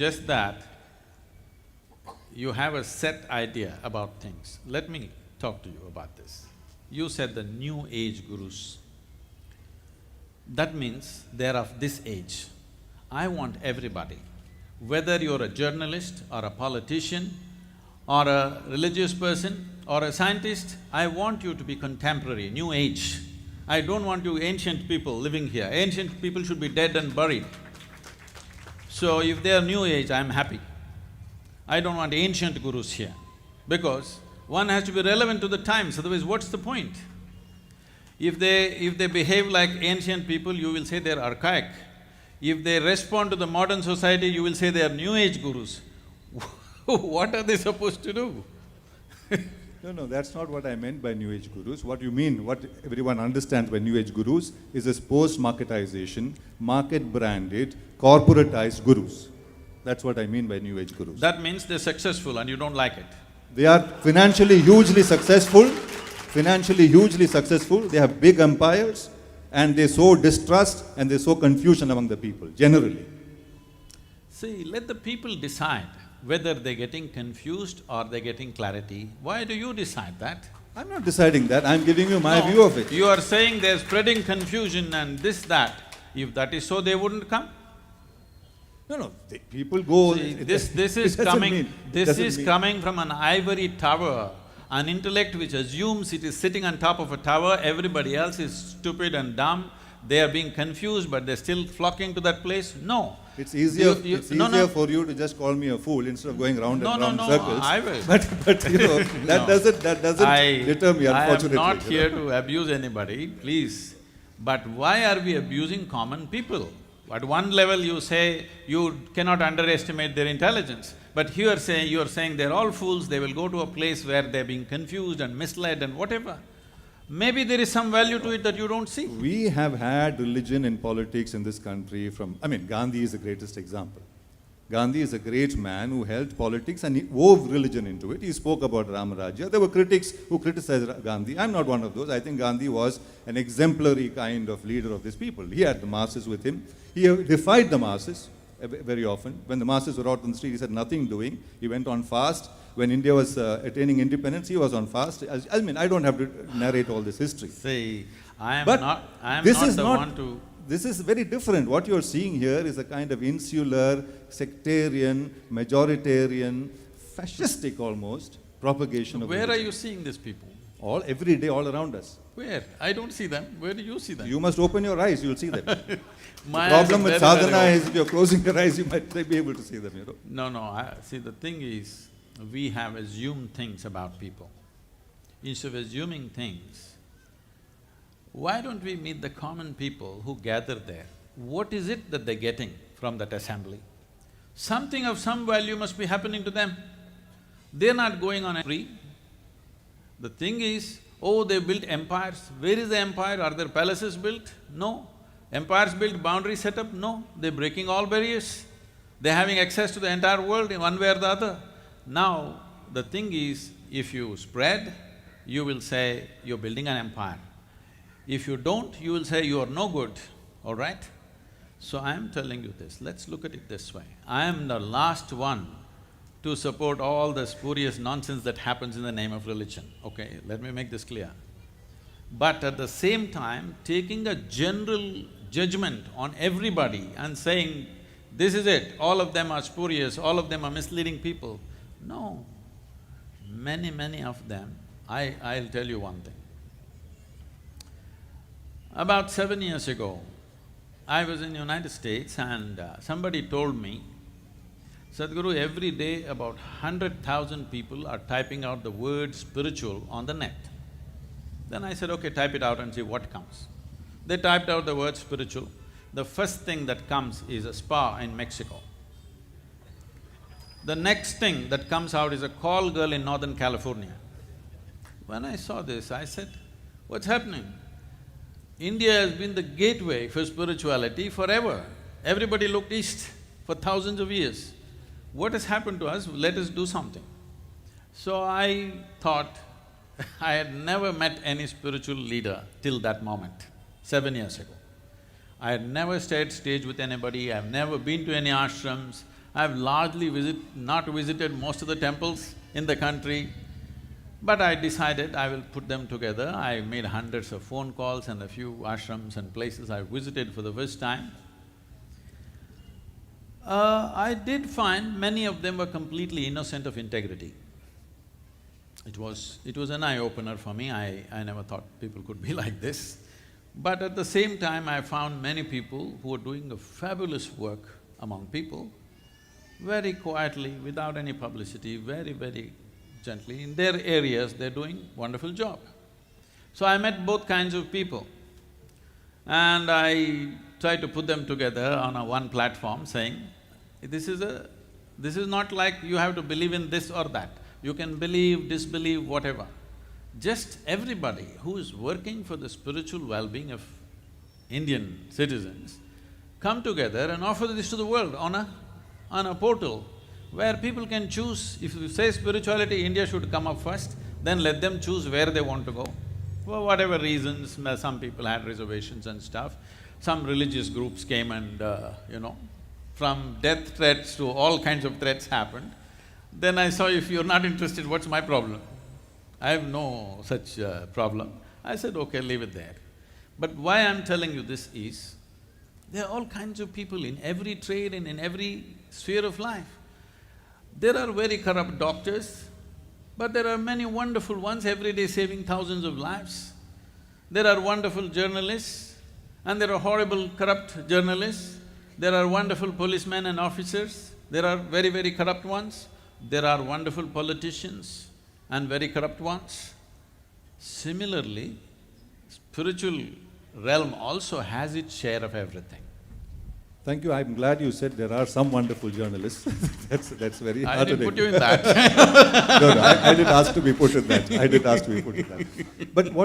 Just that you have a set idea about things. Let me talk to you about this. You said the new age gurus. That means they're of this age. I want everybody, whether you're a journalist or a politician or a religious person or a scientist, I want you to be contemporary, new age. I don't want you ancient people living here. Ancient people should be dead and buried. So if they are new age, I'm happy. I don't want ancient gurus here, because one has to be relevant to the times, otherwise what's the point? If they behave like ancient people, you will say they're archaic. If they respond to the modern society, you will say they are new age gurus. What are they supposed to do? No, that's not what I meant by New Age gurus. What you mean, what everyone understands by New Age gurus is this post-marketization, market-branded, corporatized gurus. That's what I mean by New Age gurus. That means they're successful and you don't like it. They are financially hugely successful, they have big empires, and they sow distrust and they sow confusion among the people, generally. See, let the people decide whether they're getting confused or they're getting clarity. Why do you decide that? I'm not deciding that, I'm giving you my view of it. You are saying they're spreading confusion and this, that. If that is so, they wouldn't come. No, people go… See, this is coming from an ivory tower, an intellect which assumes it is sitting on top of a tower, everybody else is stupid and dumb, they are being confused but they're still flocking to that place. No. It's easier for you to just call me a fool instead of going round and round circles. I will. But you know, that doesn't deter me, unfortunately. I am not here to abuse anybody, please. But why are we abusing common people? At one level you say you cannot underestimate their intelligence, but here you are saying they're all fools, they will go to a place where they're being confused and misled and whatever. Maybe there is some value to it that you don't see. We have had religion in politics in this country from… Gandhi is the greatest example. Gandhi is a great man who held politics and he wove religion into it. He spoke about Ramarajya. There were critics who criticized Gandhi. I'm not one of those. I think Gandhi was an exemplary kind of leader of these people. He had the masses with him. He defied the masses very often. When the masses were out on the street, he said nothing doing. He went on fast. When India was attaining independence, he was on fast. I don't have to narrate all this history. See, I am not the one to… This is very different. What you're seeing here is a kind of insular, sectarian, majoritarian, fascistic almost, propagation of… Where are you seeing these people? Every day, all around us. Where? I don't see them. Where do you see them? You must open your eyes, you'll see them. The problem with sadhana is if you're closing your eyes, you might be able to see them, you know. No, see the thing is, we have assumed things about people. Instead of assuming things, why don't we meet the common people who gather there? What is it that they're getting from that assembly? Something of some value must be happening to them. They're not going on a spree. The thing is, oh, they built empires. Where is the empire? Are there palaces built? No. Empires built, boundaries set up? No. They're breaking all barriers. They're having access to the entire world in one way or the other. Now, the thing is, if you spread, you will say you're building an empire. If you don't, you will say you are no good, all right? So I am telling you this, let's look at it this way. I am the last one to support all the spurious nonsense that happens in the name of religion, okay? Let me make this clear. But at the same time, taking a general judgment on everybody and saying, this is it, all of them are spurious, all of them are misleading people. No, many of them, I'll tell you one thing. About 7 years ago, I was in United States and somebody told me, Sadhguru, every day about 100,000 people are typing out the word spiritual on the net. Then I said, okay, type it out and see what comes. They typed out the word spiritual. The first thing that comes is a spa in Mexico. The next thing that comes out is a call girl in Northern California. When I saw this, I said, what's happening? India has been the gateway for spirituality forever. Everybody looked east for thousands of years. What has happened to us? Let us do something. So I thought, I had never met any spiritual leader till that moment, 7 years ago. I had never stayed stage with anybody, I've never been to any ashrams, I've largely not visited most of the temples in the country, but I decided I will put them together. I made hundreds of phone calls and a few ashrams and places I visited for the first time. I did find many of them were completely innocent of integrity. It was an eye-opener for me. I never thought people could be like this. But at the same time, I found many people who were doing a fabulous work among people, very quietly, without any publicity, very gently. In their areas, they're doing wonderful job. So I met both kinds of people and I tried to put them together on one platform saying, this is not like you have to believe in this or that. You can believe, disbelieve, whatever. Just everybody who is working for the spiritual well-being of Indian citizens come together and offer this to the world on a portal where people can choose. If you say spirituality, India should come up first, then let them choose where they want to go. For whatever reasons, some people had reservations and stuff. Some religious groups came and, from death threats to all kinds of threats happened. Then I saw, if you're not interested, what's my problem? I have no such problem. I said, okay, leave it there. But why I'm telling you this is, there are all kinds of people in every trade and in every sphere of life. There are very corrupt doctors, but there are many wonderful ones every day saving thousands of lives. There are wonderful journalists and there are horrible corrupt journalists. There are wonderful policemen and officers, there are very corrupt ones. There are wonderful politicians and very corrupt ones. Similarly, spiritual realm also has its share of everything. Thank you. I'm glad you said there are some wonderful journalists. That's very I heartening. didn't put you in that. No, I didn't ask to be put in that. I didn't ask to be put in that. But what